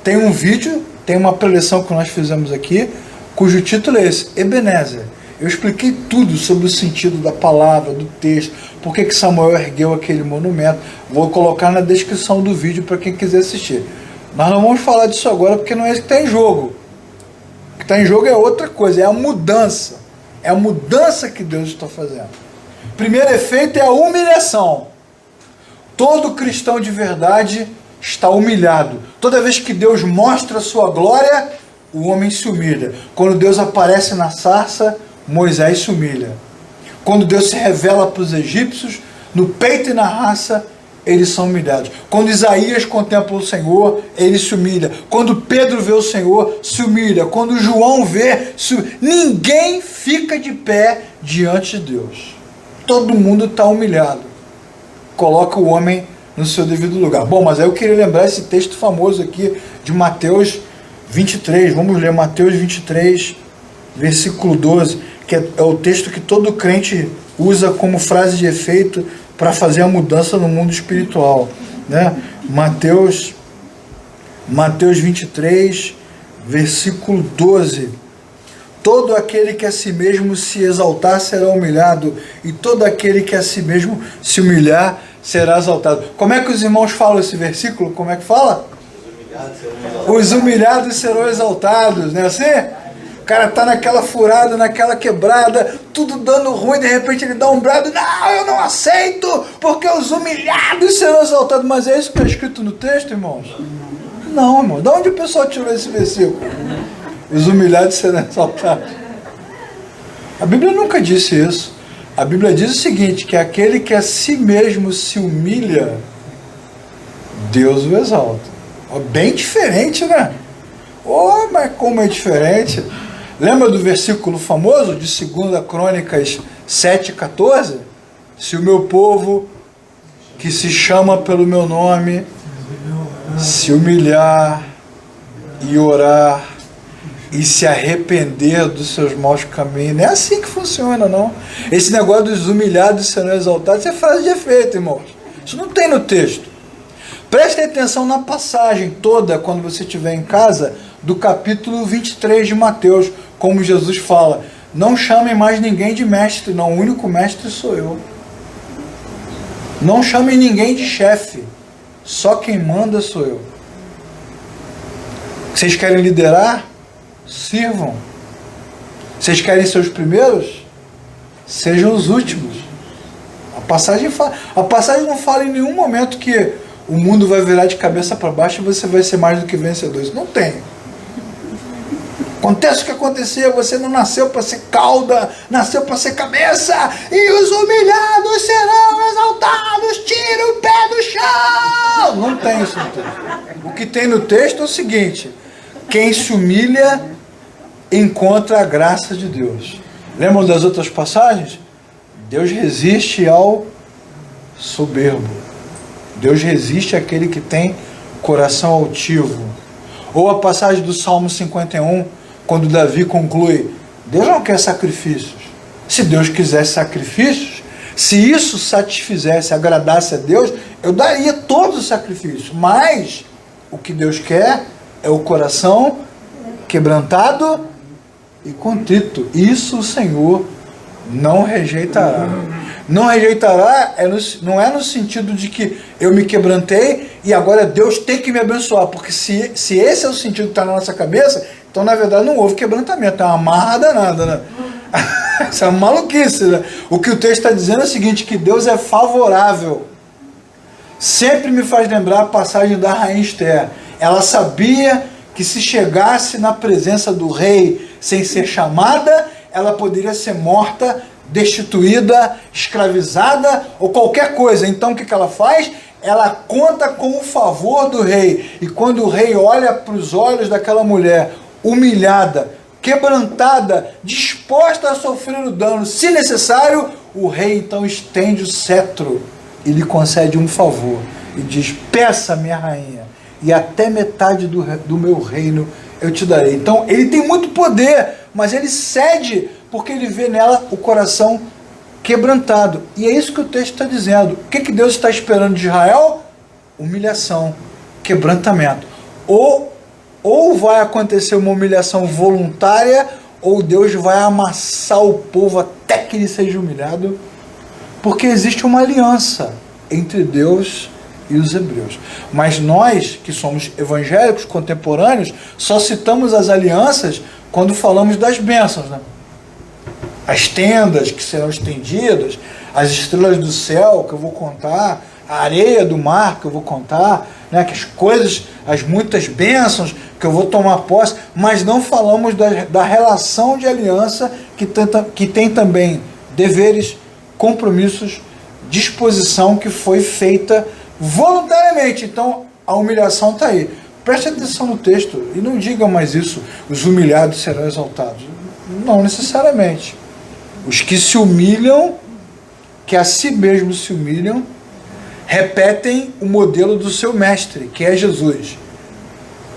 Tem um vídeo, tem uma preleção que nós fizemos aqui, cujo título é esse, Ebenezer. Eu expliquei tudo sobre o sentido da palavra, do texto, por que Samuel ergueu aquele monumento. Vou colocar na descrição do vídeo para quem quiser assistir. Nós não vamos falar disso agora porque não é isso que está em jogo. O que está em jogo é outra coisa, é a mudança. É a mudança que Deus está fazendo. O primeiro efeito é a humilhação. Todo cristão de verdade está humilhado. Toda vez que Deus mostra a sua glória, o homem se humilha. Quando Deus aparece na sarça, Moisés se humilha. Quando Deus se revela para os egípcios, no peito e na raça, eles são humilhados. Quando Isaías contempla o Senhor, ele se humilha. Quando Pedro vê o Senhor, se humilha. Quando João vê, ninguém fica de pé diante de Deus. Todo mundo está humilhado. Coloca o homem no seu devido lugar. Bom, mas aí eu queria lembrar esse texto famoso aqui de Mateus 23. Vamos ler Mateus 23, versículo 12, que é o texto que todo crente usa como frase de efeito para fazer a mudança no mundo espiritual, né? Mateus 23, versículo 12. Todo aquele que a si mesmo se exaltar será humilhado, e todo aquele que a si mesmo se humilhar será exaltado. Como é que os irmãos falam esse versículo? Como é que fala? Os humilhados serão exaltados, não é assim? O cara está naquela furada, naquela quebrada, tudo dando ruim, de repente ele dá um brado, não, eu não aceito, porque os humilhados serão exaltados. Mas é isso que está escrito no texto, irmãos? Não, irmão. De onde o pessoal tirou esse versículo? Os humilhados serão exaltados. A Bíblia nunca disse isso. A Bíblia diz o seguinte, que aquele que a si mesmo se humilha, Deus o exalta. Bem diferente, né? Oh, mas como é diferente. Lembra do versículo famoso de 2 Crônicas 7,14? Se o meu povo, que se chama pelo meu nome, se humilhar e orar e se arrepender dos seus maus caminhos. Não é assim que funciona, não. Esse negócio dos humilhados serão exaltados, isso é frase de efeito, irmãos. Isso não tem no texto. Prestem atenção na passagem toda, quando você estiver em casa, do capítulo 23 de Mateus, como Jesus fala, não chamem mais ninguém de mestre, não, o único mestre sou eu. Não chamem ninguém de chefe, só quem manda sou eu. Vocês querem liderar? Sirvam. Vocês querem ser os primeiros? Sejam os últimos. A passagem não fala em nenhum momento que o mundo vai virar de cabeça para baixo e você vai ser mais do que vencedor. Isso não tem. Acontece o que acontecer, você não nasceu para ser cauda, nasceu para ser cabeça, e os humilhados serão exaltados, tira o pé do chão. Não tem isso no texto. O que tem no texto é o seguinte: quem se humilha encontra a graça de Deus. Lembram das outras passagens? Deus resiste ao soberbo. Deus resiste àquele que tem coração altivo. Ou a passagem do Salmo 51, quando Davi conclui, Deus não quer sacrifícios. Se Deus quisesse sacrifícios, se isso satisfizesse, agradasse a Deus, eu daria todos os sacrifícios. Mas o que Deus quer é o coração quebrantado e contrito. Isso o Senhor não rejeitará. Não rejeitará não é no sentido de que eu me quebrantei e agora Deus tem que me abençoar, porque se esse é o sentido que está na nossa cabeça, então na verdade não houve quebrantamento, é uma marra danada, né? Isso é uma maluquice, né? O que o texto está dizendo é o seguinte, que Deus é favorável. Sempre me faz lembrar a passagem da rainha Esther. Ela sabia que se chegasse na presença do rei sem ser chamada, ela poderia ser morta, destituída, escravizada ou qualquer coisa. Então o que ela faz? Ela conta com o favor do rei. E quando o rei olha para os olhos daquela mulher humilhada, quebrantada, disposta a sofrer o dano, se necessário, o rei então estende o cetro e lhe concede um favor e diz: peça, minha rainha, e até metade do meu reino eu te darei. Então ele tem muito poder, mas ele cede porque ele vê nela o coração quebrantado. E é isso que o texto está dizendo. O que Deus está esperando de Israel? Humilhação, quebrantamento. Ou vai acontecer uma humilhação voluntária, ou Deus vai amassar o povo até que ele seja humilhado, porque existe uma aliança entre Deus e os hebreus. Mas nós, que somos evangélicos contemporâneos, só citamos as alianças quando falamos das bênçãos, né? As tendas que serão estendidas, as estrelas do céu que eu vou contar, a areia do mar que eu vou contar, né? Que as coisas, as muitas bênçãos que eu vou tomar posse, mas não falamos da relação de aliança que tem também deveres, compromissos, disposição que foi feita voluntariamente. Então a humilhação está aí. Preste atenção no texto e não diga mais isso: os humilhados serão exaltados. Não necessariamente. Os que se humilham, que a si mesmos se humilham, repetem o modelo do seu mestre, que é Jesus.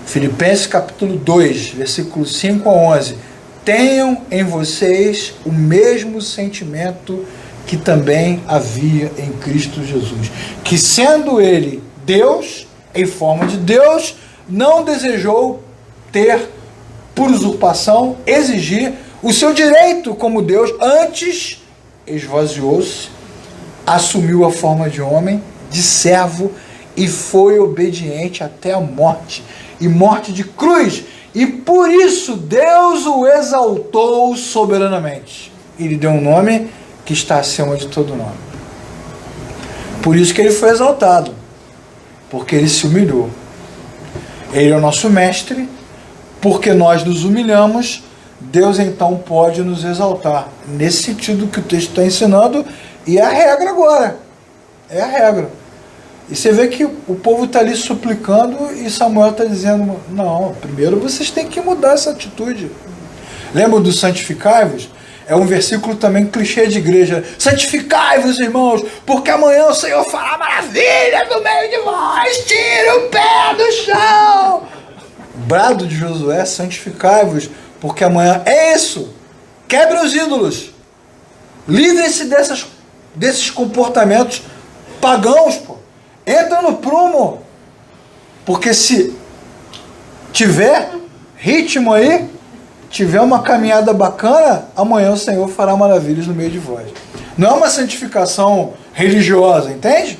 Filipenses capítulo 2, versículos 5 a 11. Tenham em vocês o mesmo sentimento que também havia em Cristo Jesus, que sendo ele Deus, em forma de Deus, não desejou ter, por usurpação, exigir o seu direito como Deus, antes esvaziou-se, assumiu a forma de homem, de servo, e foi obediente até a morte, e morte de cruz, e por isso Deus o exaltou soberanamente. Ele deu um nome que está acima de todo nome. Por isso que ele foi exaltado, porque ele se humilhou. Ele é o nosso mestre, porque nós nos humilhamos, Deus então pode nos exaltar. Nesse sentido que o texto está ensinando, e é a regra agora. É a regra. E você vê que o povo está ali suplicando e Samuel está dizendo: não, primeiro vocês têm que mudar essa atitude. Lembram do santificai-vos? É um versículo também clichê de igreja. Santificai-vos, irmãos, porque amanhã o Senhor fará maravilha no meio de vós. Tira o pé do chão. Brado de Josué: santificai-vos, porque amanhã é isso. Quebre os ídolos. Livrem-se desses comportamentos pagãos, pô. Entra no prumo. Porque se tiver ritmo aí, tiver uma caminhada bacana, amanhã o Senhor fará maravilhas no meio de vós. Não é uma santificação religiosa, entende?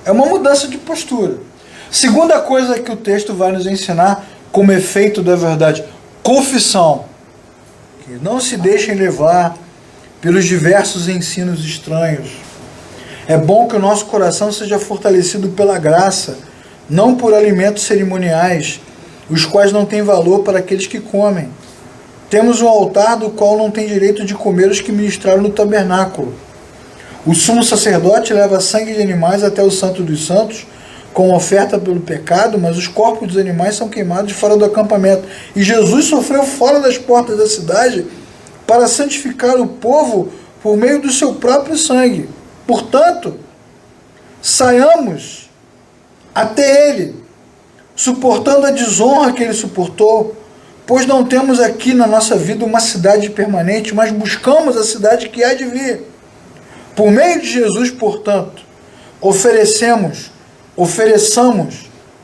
É uma mudança de postura. Segunda coisa que o texto vai nos ensinar como efeito da verdade: confissão. Que não se deixem levar pelos diversos ensinos estranhos. É bom que o nosso coração seja fortalecido pela graça, não por alimentos cerimoniais, os quais não têm valor para aqueles que comem. Temos um altar do qual não tem direito de comer os que ministraram no tabernáculo. O sumo sacerdote leva sangue de animais até o Santo dos Santos, com oferta pelo pecado, mas os corpos dos animais são queimados fora do acampamento. E Jesus sofreu fora das portas da cidade para santificar o povo por meio do seu próprio sangue. Portanto, saiamos até ele, suportando a desonra que ele suportou, pois não temos aqui na nossa vida uma cidade permanente, mas buscamos a cidade que há de vir. Por meio de Jesus, portanto, ofereçamos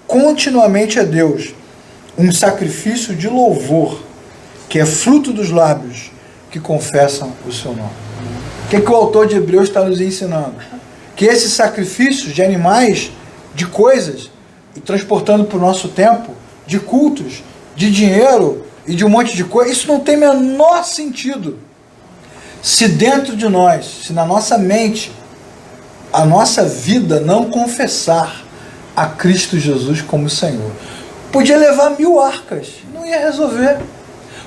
continuamente a Deus um sacrifício de louvor, que é fruto dos lábios que confessam o seu nome. O que o autor de Hebreus está nos ensinando? Que esses sacrifícios de animais, de coisas, e transportando para o nosso tempo, de cultos, de dinheiro e de um monte de coisa, isso não tem menor sentido. Se dentro de nós, se na nossa mente, a nossa vida não confessar a Cristo Jesus como Senhor. Podia levar 1000 arcas, não ia resolver.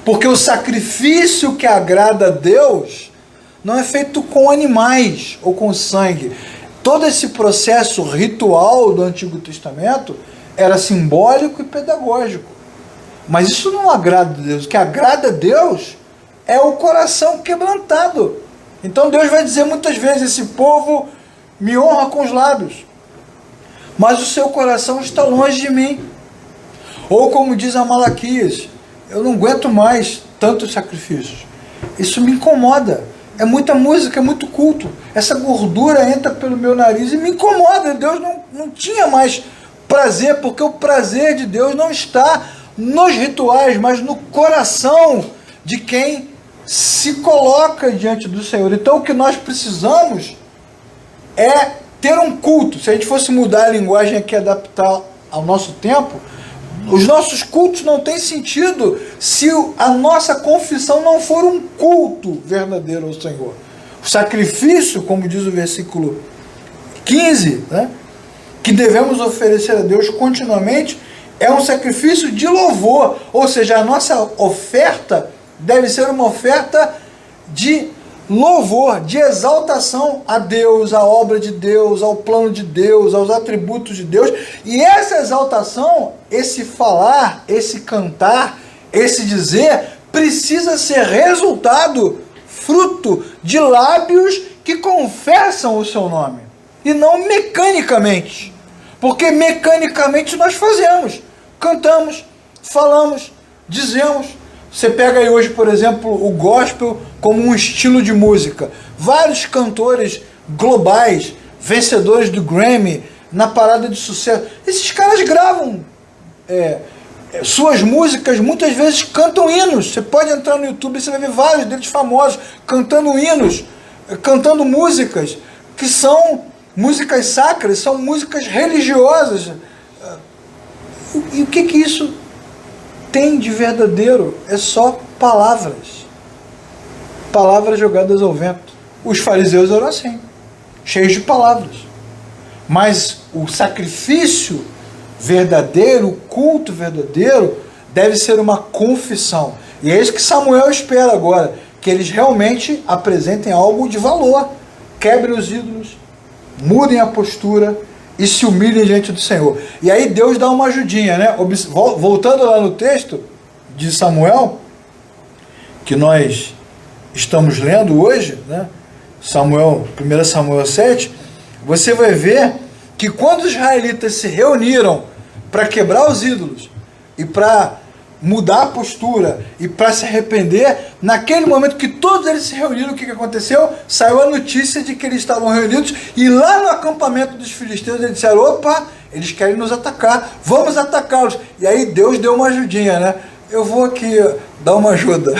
Porque o sacrifício que agrada a Deus não é feito com animais ou com sangue. Todo esse processo ritual do Antigo Testamento era simbólico e pedagógico. Mas isso não agrada a Deus. O que agrada a Deus é o coração quebrantado. Então Deus vai dizer muitas vezes: esse povo me honra com os lábios, mas o seu coração está longe de mim. Ou como diz a Malaquias: eu não aguento mais tantos sacrifícios. Isso me incomoda. É muita música, é muito culto. Essa gordura entra pelo meu nariz e me incomoda. Deus não tinha mais prazer, porque o prazer de Deus não está nos rituais, mas no coração de quem se coloca diante do Senhor. Então o que nós precisamos é ter um culto. Se a gente fosse mudar a linguagem aqui, adaptar ao nosso tempo, os nossos cultos não têm sentido se a nossa confissão não for um culto verdadeiro ao Senhor. O sacrifício, como diz o versículo 15, né, que devemos oferecer a Deus continuamente, é um sacrifício de louvor. Ou seja, a nossa oferta deve ser uma oferta de louvor, de exaltação a Deus, à obra de Deus, ao plano de Deus, aos atributos de Deus. E essa exaltação, esse falar, esse cantar, esse dizer, precisa ser resultado, fruto de lábios que confessam o seu nome, e não mecanicamente. Porque mecanicamente nós fazemos, cantamos, falamos, dizemos. Você pega aí hoje, por exemplo, o gospel como um estilo de música. Vários cantores globais, vencedores do Grammy, na parada de sucesso. Esses caras gravam suas músicas, muitas vezes cantam hinos. Você pode entrar no YouTube e você vai ver vários deles famosos cantando hinos, cantando músicas que são músicas sacras, são músicas religiosas. E o que isso tem de verdadeiro? É só palavras. Palavras jogadas ao vento. Os fariseus eram assim, cheios de palavras. Mas o sacrifício verdadeiro, o culto verdadeiro, deve ser uma confissão. E é isso que Samuel espera agora, que eles realmente apresentem algo de valor. Quebrem os ídolos, mudem a postura e se humilhem diante do Senhor. E aí Deus dá uma ajudinha, né? Voltando lá no texto de Samuel, que nós estamos lendo hoje, né? 1 Samuel 7, você vai ver que quando os israelitas se reuniram para quebrar os ídolos e para mudar a postura e para se arrepender, naquele momento que todos eles se reuniram, o que aconteceu? Saiu a notícia de que eles estavam reunidos, e lá no acampamento dos filisteus eles disseram: opa, eles querem nos atacar, vamos atacá-los. E aí Deus deu uma ajudinha, né? Eu vou aqui dar uma ajuda.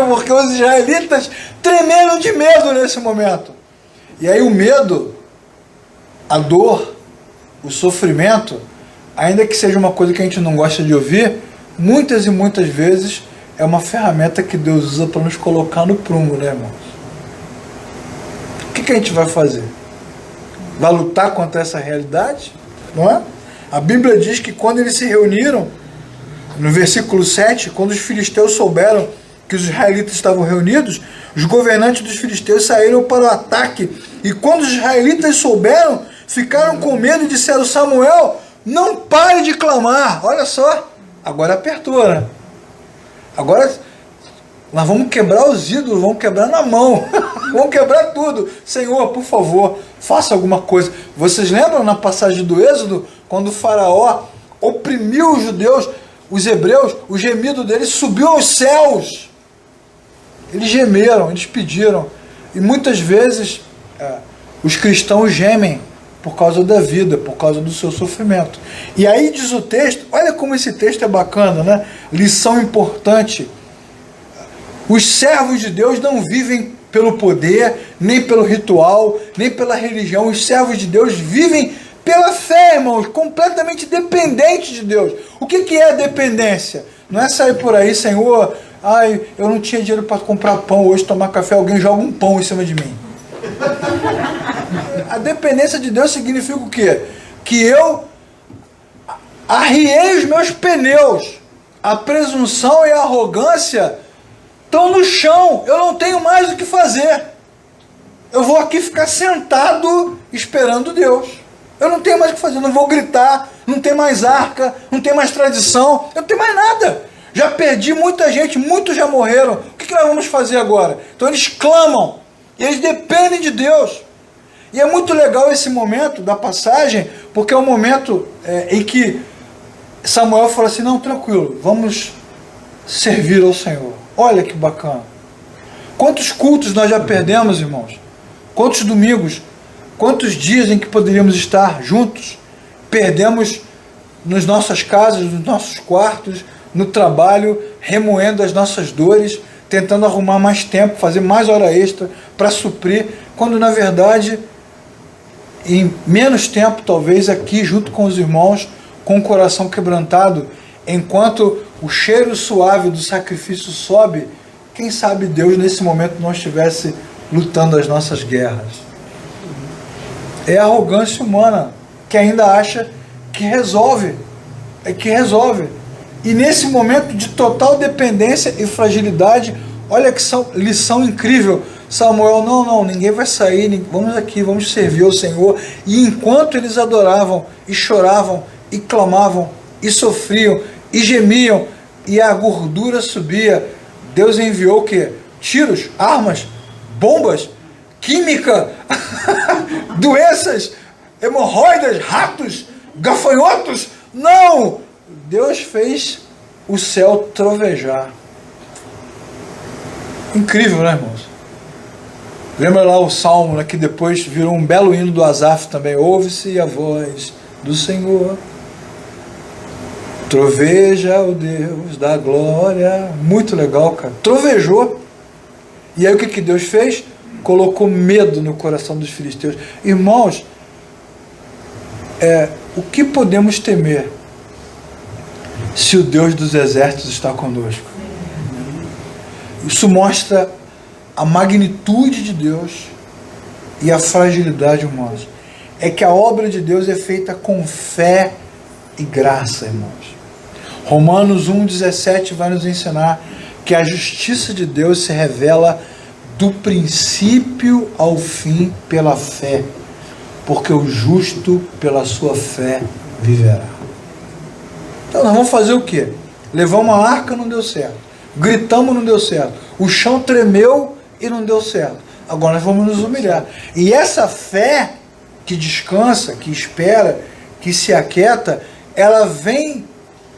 Porque os israelitas tremeram de medo nesse momento. E aí o medo, a dor, o sofrimento, ainda que seja uma coisa que a gente não gosta de ouvir, muitas e muitas vezes é uma ferramenta que Deus usa para nos colocar no prumo, né, irmãos? O que a gente vai fazer? Vai lutar contra essa realidade? Não é? A Bíblia diz que quando eles se reuniram, no versículo 7, quando os filisteus souberam que os israelitas estavam reunidos, os governantes dos filisteus saíram para o ataque. E quando os israelitas souberam, ficaram com medo e disseram: Samuel, não pare de clamar. Olha só, agora apertou, né? Agora nós vamos quebrar os ídolos, vamos quebrar na mão, vamos quebrar tudo. Senhor, por favor, faça alguma coisa. Vocês lembram na passagem do Êxodo, quando o faraó oprimiu os judeus, os hebreus, o gemido deles subiu aos céus. Eles gemeram, eles pediram. E muitas vezes os cristãos gemem por causa da vida, por causa do seu sofrimento. E aí diz o texto, olha como esse texto é bacana, né? Lição importante. Os servos de Deus não vivem pelo poder, nem pelo ritual, nem pela religião. Os servos de Deus vivem pela fé, irmãos, completamente dependentes de Deus. O que é a dependência? Não é sair por aí: Senhor, ai, eu não tinha dinheiro para comprar pão hoje, tomar café, alguém joga um pão em cima de mim. A dependência de Deus significa o quê? Que eu arriei os meus pneus. A presunção e a arrogância estão no chão. Eu não tenho mais o que fazer. Eu vou aqui ficar sentado esperando Deus. Eu não tenho mais o que fazer. Eu não vou gritar. Não tem mais arca. Não tem mais tradição. Eu não tenho mais nada. Já perdi muita gente. Muitos já morreram. O que nós vamos fazer agora? Então eles clamam. E eles dependem de Deus. E é muito legal esse momento da passagem, porque é um momento em que Samuel fala assim, não, tranquilo, vamos servir ao Senhor. Olha que bacana. Quantos cultos nós já perdemos, irmãos? Quantos domingos, quantos dias em que poderíamos estar juntos, perdemos nas nossas casas, nos nossos quartos, no trabalho, remoendo as nossas dores, tentando arrumar mais tempo, fazer mais hora extra para suprir, quando na verdade, em menos tempo talvez, aqui junto com os irmãos, com o coração quebrantado, enquanto o cheiro suave do sacrifício sobe, quem sabe Deus nesse momento não estivesse lutando as nossas guerras. É a arrogância humana que ainda acha que resolve. E nesse momento de total dependência e fragilidade, olha que lição incrível. Samuel, não, ninguém vai sair, vamos aqui, vamos servir ao Senhor. E enquanto eles adoravam e choravam e clamavam e sofriam e gemiam e a gordura subia, Deus enviou o quê? Tiros, armas, bombas, química, doenças, hemorroidas, ratos, gafanhotos. Não! Deus fez o céu trovejar. Incrível, né, irmãos? Lembra lá o salmo, né, que depois virou um belo hino do Asaf também. Ouve-se a voz do Senhor. Troveja o Deus da glória. Muito legal, cara. Trovejou. E aí o que Deus fez? Colocou medo no coração dos filisteus. Irmãos, o que podemos temer se o Deus dos exércitos está conosco? Isso mostra a magnitude de Deus e a fragilidade humana. É que a obra de Deus é feita com fé e graça, irmãos. Romanos 1,17 vai nos ensinar que a justiça de Deus se revela do princípio ao fim pela fé, porque o justo pela sua fé viverá. Então nós vamos fazer o quê? Levamos a arca, não deu certo. Gritamos, não deu certo. O chão tremeu e não deu certo. Agora nós vamos nos humilhar. E essa fé que descansa, que espera, que se aquieta, ela vem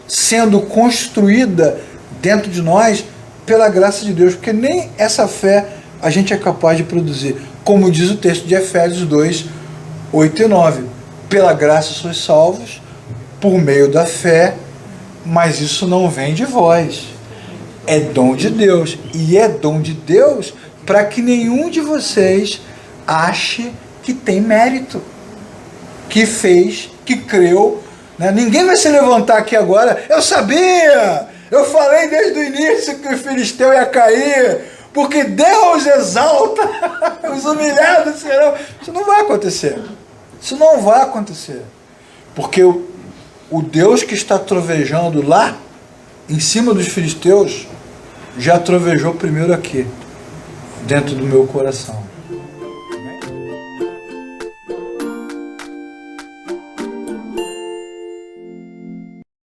sendo construída dentro de nós pela graça de Deus, porque nem essa fé a gente é capaz de produzir. Como diz o texto de Efésios 2, 8 e 9. Pela graça sois salvos, por meio da fé, mas isso não vem de vós. É dom de Deus. E é dom de Deus para que nenhum de vocês ache que tem mérito, que fez, que creu. Né? Ninguém vai se levantar aqui agora. Eu sabia! Eu falei desde o início que o filisteu ia cair, porque Deus exalta os humilhados serão. Isso não vai acontecer. Isso não vai acontecer. Porque o Deus que está trovejando lá, em cima dos filisteus, já trovejou primeiro aqui, dentro do meu coração.